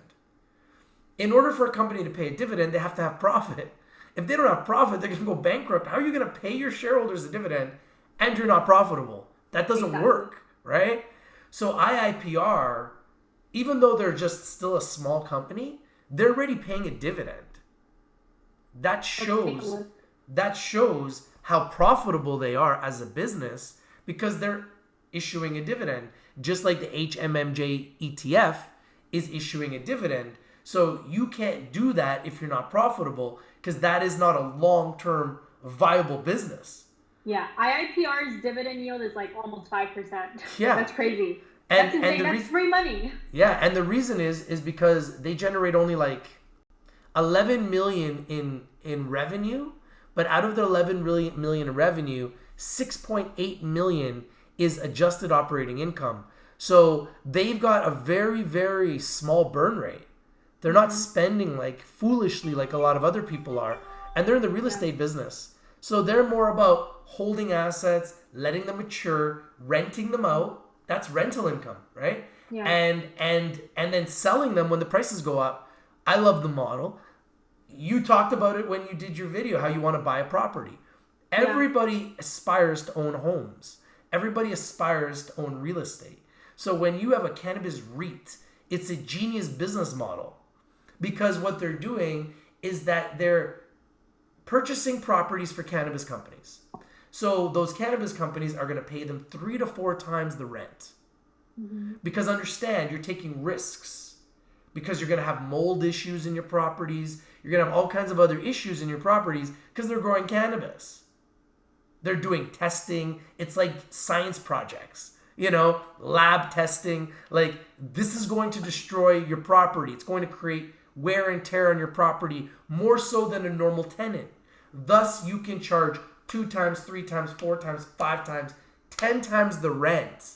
In order for a company to pay a dividend, they have to have profit. If they don't have profit, they're going to go bankrupt. How are you going to pay your shareholders a dividend and you're not profitable? That doesn't work, right? So IIPR, even though they're just still a small company, they're already paying a dividend. That shows how profitable they are as a business because they're issuing a dividend. Just like the HMMJ ETF is issuing a dividend. So you can't do that if you're not profitable because that is not a long-term viable business. Yeah, IIPR's dividend yield is like almost 5%. Yeah. That's crazy. That's insane. That's free money. Yeah, and the reason is because they generate only like 11 million in revenue, but out of the 11 million in revenue, 6.8 million is adjusted operating income. So they've got a very, very small burn rate. They're not spending like foolishly like a lot of other people are. And they're in the real estate business. So they're more about holding assets, letting them mature, renting them out. That's rental income, right? Yeah. And then selling them when the prices go up. I love the model. You talked about it when you did your video, how you want to buy a property. Everybody aspires to own homes. Everybody aspires to own real estate. So when you have a cannabis REIT, it's a genius business model because what they're doing is that they're purchasing properties for cannabis companies. So those cannabis companies are going to pay them 3 to 4 times the rent. Because understand, you're taking risks. Because you're going to have mold issues in your properties. You're going to have all kinds of other issues in your properties because they're growing cannabis. They're doing testing. It's like science projects, lab testing. Like this is going to destroy your property. It's going to create wear and tear on your property more so than a normal tenant. Thus, you can charge 2 times, 3 times, 4 times, 5 times, 10 times the rent.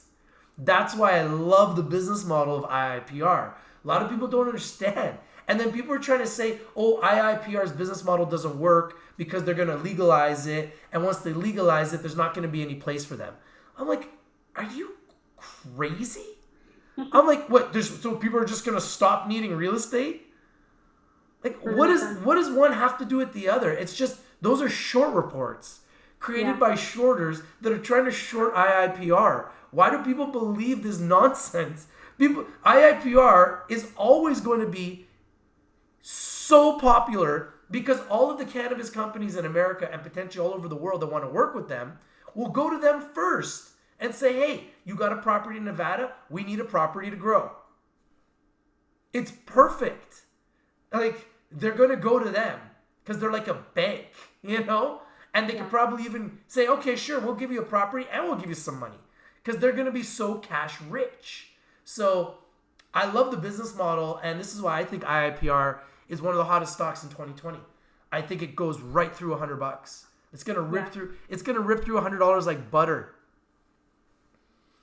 That's why I love the business model of IIPR. A lot of people don't understand. And then people are trying to say, oh, IIPR's business model doesn't work because they're going to legalize it. And once they legalize it, there's not going to be any place for them. I'm like, are you crazy? I'm like, what? So people are just going to stop needing real estate? Like, what does one have to do with the other? It's just, those are short reports created by shorters that are trying to short IIPR. Why do people believe this nonsense? IIPR is always going to be so popular because all of the cannabis companies in America and potentially all over the world that want to work with them will go to them first and say, hey, you got a property in Nevada? We need a property to grow. It's perfect. Like, they're going to go to them because they're like a bank, And they could probably even say, okay, sure, we'll give you a property and we'll give you some money because they're going to be so cash rich. So I love the business model, and this is why I think IIPR is one of the hottest stocks in 2020. I think it goes right through $100. It's going to rip through. It's going to rip through $100 like butter.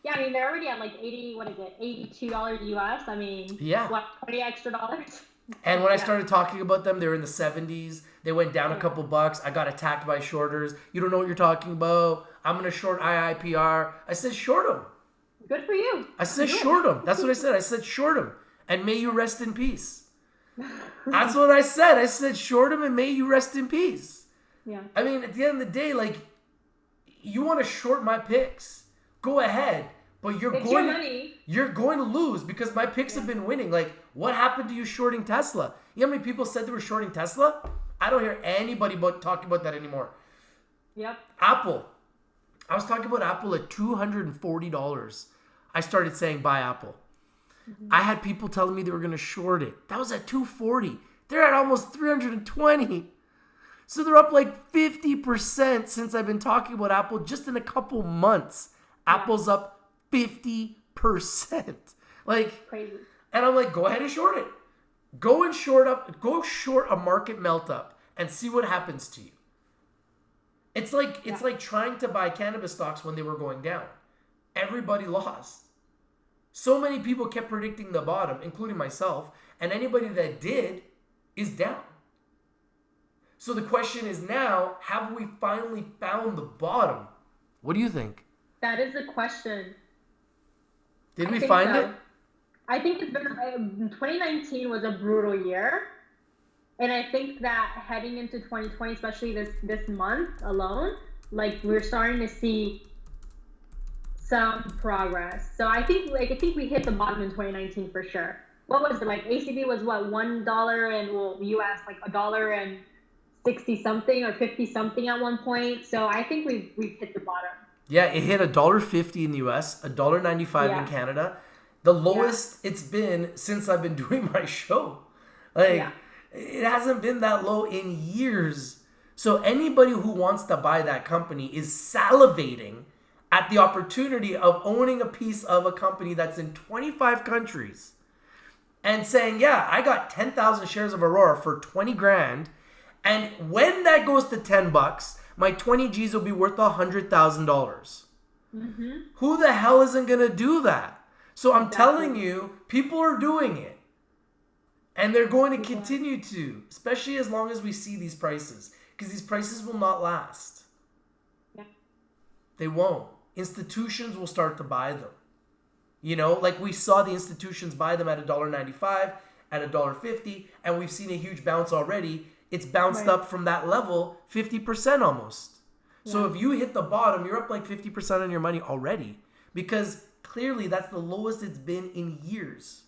Yeah, I mean they're already at like $82 US. I mean, what, $20 extra dollars? And when I started talking about them, they were in the 70s. They went down a couple bucks. I got attacked by shorters. You don't know what you're talking about. I'm going to short IIPR. I said short them. Good for you. I said short them. That's what I said. I said short them. And may you rest in peace. That's what I said. I said short them and may you rest in peace. Yeah. I mean, at the end of the day, like, you want to short my picks. Go ahead. But you're going to lose because my picks have been winning. Like, what happened to you shorting Tesla? You know how many people said they were shorting Tesla? I don't hear anybody talking about that anymore. Yep. Apple. I was talking about Apple at $240. I started saying buy Apple. I had people telling me they were going to short it. That was at $240. They're at almost $320. So they're up like 50% since I've been talking about Apple just in a couple months. Apple's up 50%. Like, crazy. And I'm like, go ahead and short it. Go short a market melt up and see what happens to you. It's like trying to buy cannabis stocks when they were going down. Everybody lost. So many people kept predicting the bottom, including myself, and anybody that did is down. So the question is now, have we finally found the bottom? What do you think? That is the question. Did I we think find so. it? I think it's been 2019 was a brutal year, and I think that heading into 2020, especially this month alone, like we're starting to see some progress. So I think we hit the bottom in 2019 for sure. What was it like? ACB was what, $1 and US like $1.60 something or 50 something at one point. So I think we've hit the bottom. Yeah, it hit $1.50 in the US, $1.95 in Canada. The lowest it's been since I've been doing my show. Like, it hasn't been that low in years. So anybody who wants to buy that company is salivating at the opportunity of owning a piece of a company that's in 25 countries and saying, yeah, I got 10,000 shares of Aurora for 20 grand. And when that goes to $10, my 20 G's will be worth $100,000. Mm-hmm. Who the hell isn't going to do that? So I'm telling you, people are doing it. And they're going to continue to, especially as long as we see these prices. Because these prices will not last. Yeah. They won't. Institutions will start to buy them. You know, like we saw the institutions buy them at $1.95, at $1.50, and we've seen a huge bounce already. It's bounced up from that level 50% almost. Yeah. So if you hit the bottom, you're up like 50% on your money already. Because clearly that's the lowest it's been in years.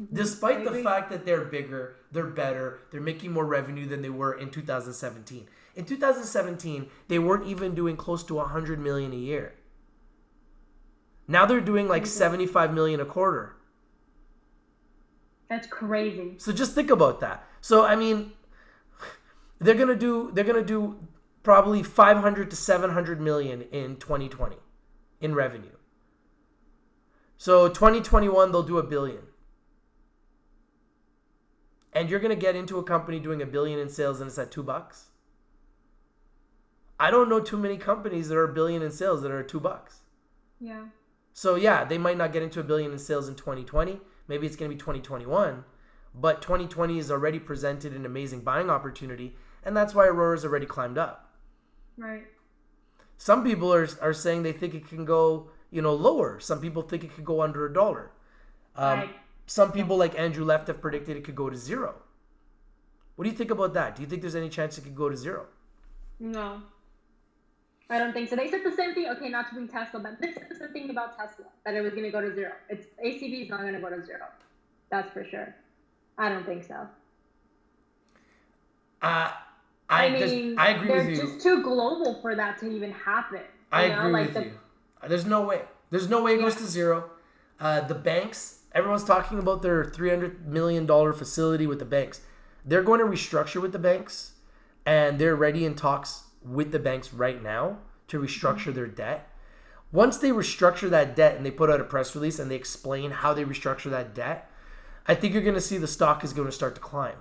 Mm-hmm. Despite the fact that they're bigger, they're better, they're making more revenue than they were in 2017. In 2017, they weren't even doing close to $100 million a year. Now they're doing like $75 million a quarter. That's crazy. So just think about that. So I mean, they're gonna do probably 500 to 700 million in 2020 in revenue. So 2021 they'll do $1 billion. And you're gonna get into a company doing $1 billion in sales and it's at $2. I don't know too many companies that are $1 billion in sales that are at $2. Yeah. So yeah, they might not get into $1 billion in sales in 2020. Maybe it's going to be 2021. But 2020 is already presented an amazing buying opportunity. And that's why Aurora's already climbed up. Right. Some people are saying they think it can go, lower. Some people think it could go under $1. Some people like Andrew Left have predicted it could go to 0. What do you think about that? Do you think there's any chance it could go to 0? No. I don't think so. They said the same thing. Okay, not to bring Tesla, but they said the same thing about Tesla, that it was going to go to 0. ACB is not going to go to 0. That's for sure. I don't think so. I agree with you. They're just too global for that to even happen. I agree with you. There's no way. There's no way it goes to 0. The banks, everyone's talking about their $300 million facility with the banks. They're going to restructure with the banks, and they're ready in talks with the banks right now to restructure their debt. Once they restructure that debt and they put out a press release and they explain how they restructure that debt, I think you're going to see the stock is going to start to climb.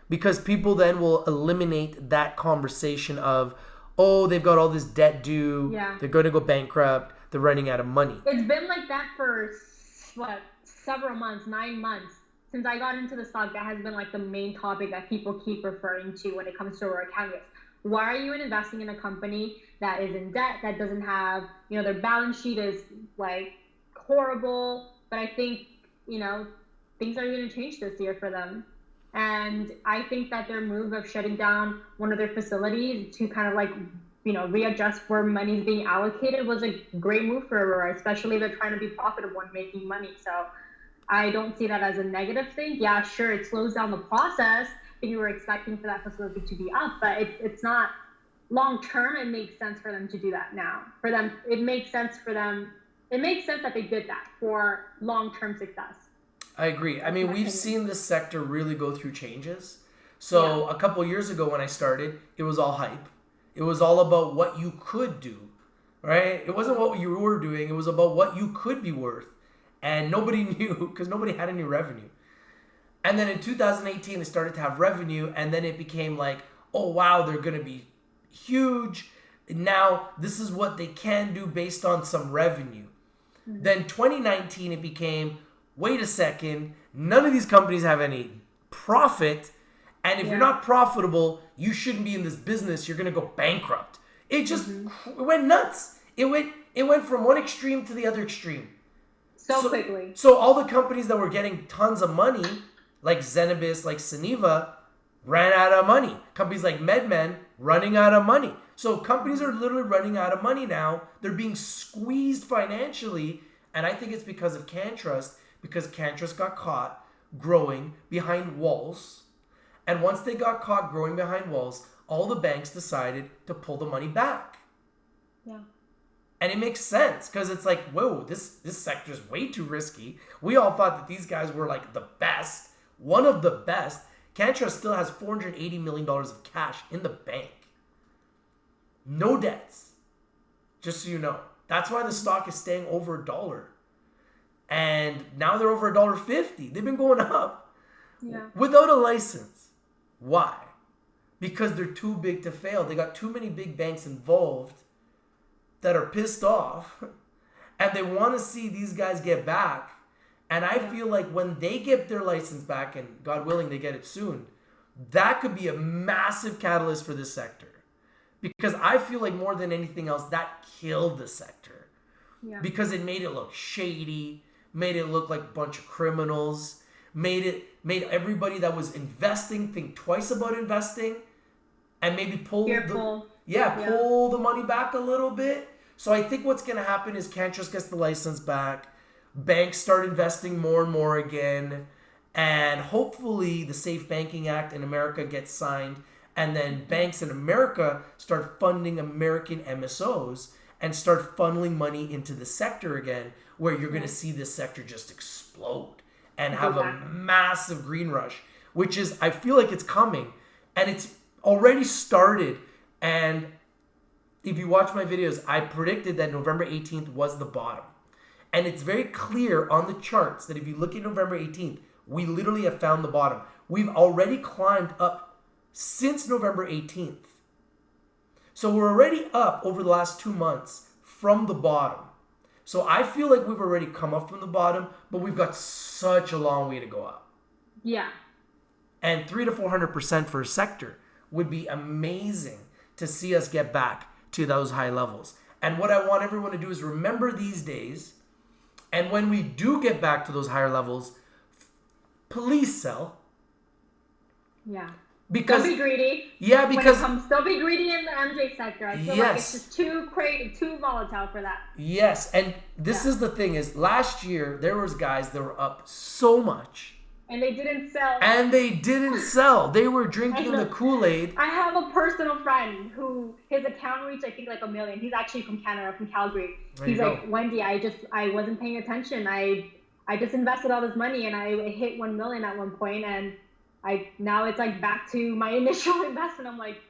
Because people then will eliminate that conversation of, oh, they've got all this debt due, they're going to go bankrupt, they're running out of money. It's been like that for, several months, 9 months. Since I got into the stock, that has been like the main topic that people keep referring to when it comes to Aurora Cannabis. Why are you investing in a company that is in debt, that doesn't have, their balance sheet is like horrible, but I think, things are going to change this year for them. And I think that their move of shutting down one of their facilities to kind of like, readjust where money is being allocated was a great move for Aurora, especially if they're trying to be profitable and making money. So I don't see that as a negative thing. Yeah, sure, it slows down the process. You were expecting for that facility to be up, but it's not long term. It makes sense for them to do that now. For them, it makes sense for them. It makes sense that they did that for long term success. I agree. I mean, we've seen this sector really go through changes. So a couple years ago when I started, it was all hype. It was all about what you could do, right? It wasn't what you were doing. It was about what you could be worth. And nobody knew because nobody had any revenue. And then in 2018, they started to have revenue, and then it became like, oh, wow, they're going to be huge. Now, this is what they can do based on some revenue. Then 2019, it became, wait a second, none of these companies have any profit. And if you're not profitable, you shouldn't be in this business. You're going to go bankrupt. It just it went nuts. It went from one extreme to the other extreme. So quickly. So all the companies that were getting tons of money, like Cannabis, like Suniva, ran out of money. Companies like MedMen running out of money. So companies are literally running out of money now. They're being squeezed financially. And I think it's because of CannTrust, because CannTrust got caught growing behind walls. And once they got caught growing behind walls, all the banks decided to pull the money back. Yeah. And it makes sense because it's like, whoa, this sector is way too risky. We all thought that these guys were like the best, one of the best. CannTrust still has $480 million of cash in the bank. No debts. Just so you know. That's why the stock is staying over $1. And now they're over $1.50. They've been going up without a license. Why? Because they're too big to fail. They got too many big banks involved that are pissed off, and they want to see these guys get back. And I feel like when they get their license back, and God willing they get it soon, that could be a massive catalyst for this sector. Because I feel like more than anything else, that killed the sector. Yeah. Because it made it look shady, made it look like a bunch of criminals, made everybody that was investing think twice about investing, and maybe pull the money back a little bit. So I think what's going to happen is CannTrust gets the license back, banks start investing more and more again, and hopefully the Safe Banking Act in America gets signed, and then banks in America start funding American MSOs and start funneling money into the sector again, where you're going to see this sector just explode and have a massive green rush, which is, I feel like it's coming, and it's already started. And if you watch my videos, I predicted that November 18th was the bottom. And it's very clear on the charts that if you look at November 18th, we literally have found the bottom. We've already climbed up since November 18th. So we're already up over the last 2 months from the bottom. So I feel like we've already come up from the bottom, but we've got such a long way to go up. Yeah. And 300 to 400% for a sector would be amazing to see us get back to those high levels. And what I want everyone to do is remember these days, and when we do get back to those higher levels, please sell. Yeah. Because, don't be greedy. Yeah, because don't be greedy in the MJ sector. I feel like it's just too crazy, too volatile for that. Yes, and this is the thing is, last year there was guys that were up so much. And they didn't sell. They were drinking the Kool-Aid. I have a personal friend who his account reached, I think, like 1 million. He's actually from Canada, from Calgary. He's like, Wendy, I wasn't paying attention. I just invested all this money and I hit 1 million at one point, and now it's like back to my initial investment. I'm like,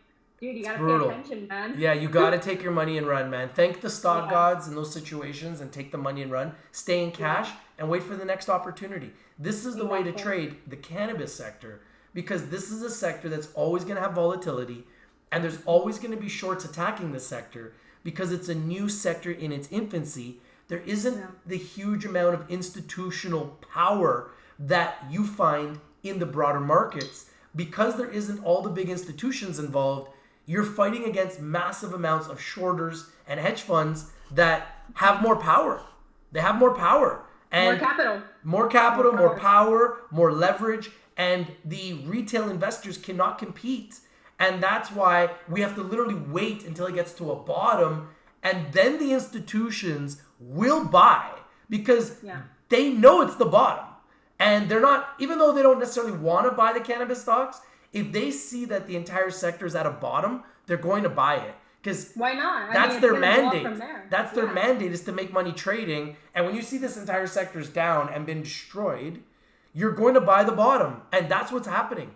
dude, you gotta pay attention, man. Yeah, you gotta take your money and run, man. Thank the stock gods in those situations and take the money and run. Stay in cash and wait for the next opportunity. This is the way to trade the cannabis sector, because this is a sector that's always gonna have volatility, and there's always gonna be shorts attacking the sector because it's a new sector in its infancy. There isn't the huge amount of institutional power that you find in the broader markets. Because there isn't all the big institutions involved, you're fighting against massive amounts of shorters and hedge funds that have more power. They have more power. And more capital, more power, more leverage, and the retail investors cannot compete. And that's why we have to literally wait until it gets to a bottom, and then the institutions will buy because they know it's the bottom. And they're not, even though they don't necessarily want to buy the cannabis stocks, if they see that the entire sector is at a bottom, they're going to buy it. Because why not? That's their mandate. That's their mandate, is to make money trading. And when you see this entire sector's down and been destroyed, you're going to buy the bottom. And that's what's happening.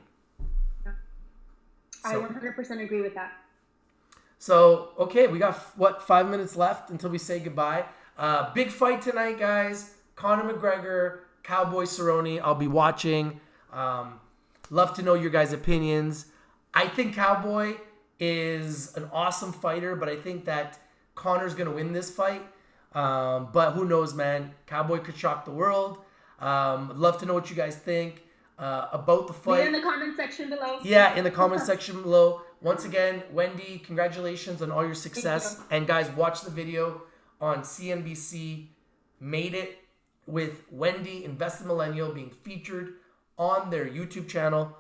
I 100% agree with that. So, okay, we got, 5 minutes left until we say goodbye. Big fight tonight, guys. Conor McGregor, Cowboy Cerrone. I'll be watching. Love to know your guys' opinions. I think Cowboy is an awesome fighter, but I think that Conor's going to win this fight. But who knows, man? Cowboy could shock the world. Love to know what you guys think about the fight. Leave in the comment section below. Yeah, in the comment section below. Once again, Wendy, congratulations on all your success. And guys, watch the video on CNBC. Made It with Wendy, Invested Millennial, being featured on their YouTube channel.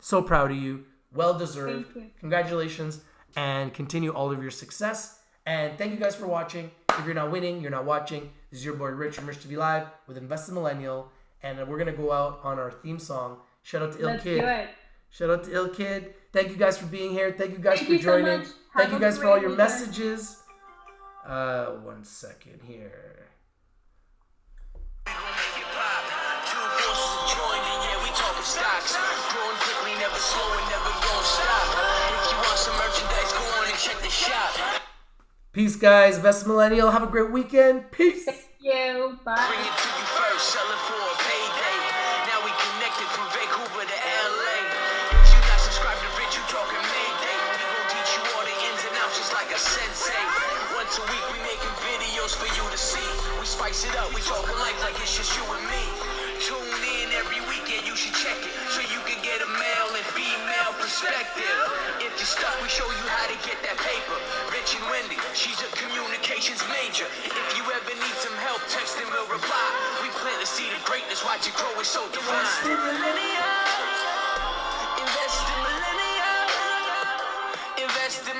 So proud of you. Well deserved. Thank you. Congratulations. And continue all of your success. And thank you guys for watching. If you're not winning, you're not watching. This is your boy Rich from Rich TV Live with Invested Millennial. And we're going to go out on our theme song. Shout out to Ill Let's Kid. do it. Shout out to Ill Kid. Thank you guys for being here. Thank you guys Thank for you so joining. much. Thank Have you a guys for all great your weekend. messages. 1 second here. We gon' make it pop. Two forces are joining, yeah, we talking stocks. Growing quickly, never slowing, never gon' stop. If you want some merchandise, go on and check the shop. Peace, guys. Invested Millennial. Have a great weekend. Peace. Thank you. Bye. Bring it to you first, sell it for a payday. Now we connected from Vancouver to LA. If you not subscribed to Rich, you talking Mayday. We gon' teach you all the ins and outs just like a sensei. Once a week we making videos for you to see. We spice it up, we talking life like it's just you and me. Tune in every weekend, you should check it, so you can get a male and female perspective. If you're stuck, we show you how to get that paper. Rich and Wendy, she's a communications major. If you ever need some help, text and we'll reply. We plant the seed of greatness, watch it grow, it's so divine. Invest in millennials. Invest in millennials. Invest in